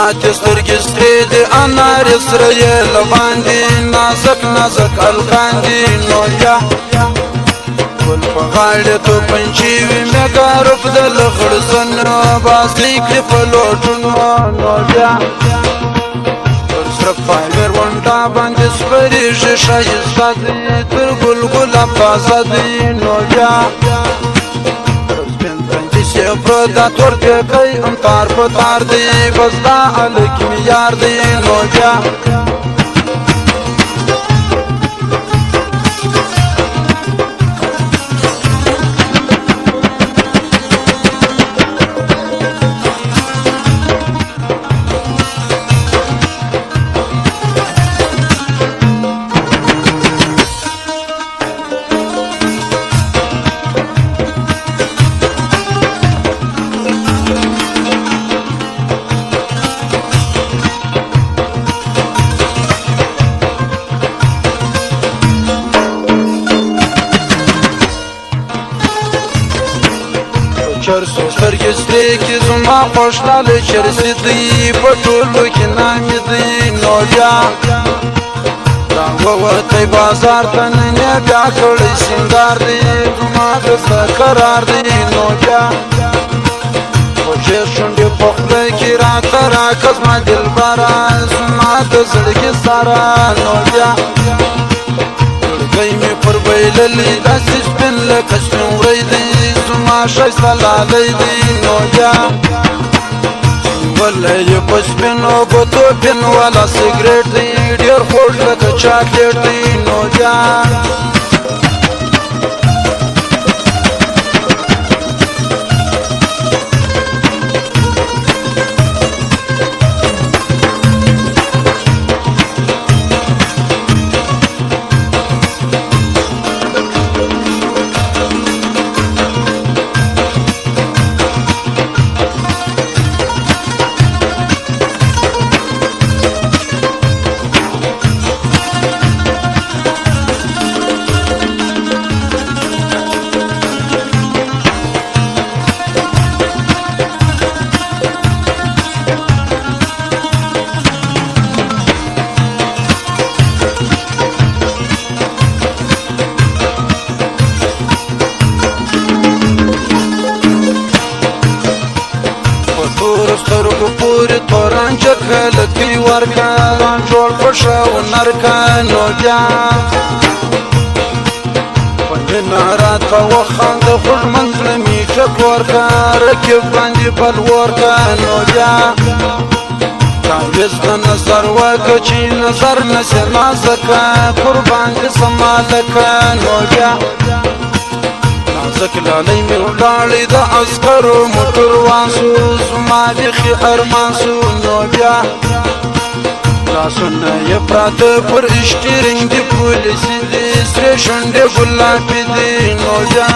زاتي سترګې سرې دي انارې سره یې له باندې نازک نازک الکان دي نو بیا ګل په غاړې تو پنچې وي مېګا روپ د لغړزن باز لیکلي په لوټونو نو بیا پر سره پایمر ونډه باندې سپرېږي ښایسته دی تر ګل ګلاب تازه دی نو بیا پردا تور کوي امتار په تار دی بس دا الک می یار دی نو بیا چرسو سترګې سرې کې زما خوشحاله چرسي دی په ټولو کې نامې دی نو بیا را ووتی بازار ته نن یې بیا کړی سینګار دی زما دسته قرار دی نو بیا خوږې شونډې په خوله کې راته راکه زما دلبره زما د زړګي سره نو بیا زړګی مې پر بایللی داسې سپین لکه سپین وری دی زما ښایسته لالی دی نو بیا ولی یې په سپینو ګوتو پین والا سګرېټ دی ډېر خوږ لکه چاکلیټ دی نو بیا سترګو پورې تورانچه کلکۍ ورکه جوړ په ښه هنر که نو بیا په مینه راته وخانده خوږ منزله مې ټکور که رقیب باندې بل ورکه نو بیا تعویض د نظر وکه چې نظر نسې نازکه قربان دې سمالکه نو بیا نازک لالی می ولاړی د عسکرو موټر وانسو زما بیخي ارمان سو نو بیا لاسونه یې پراته پر اسټیرینګ د پولیسي دي سرې شونډې ګلابي دي نو بیا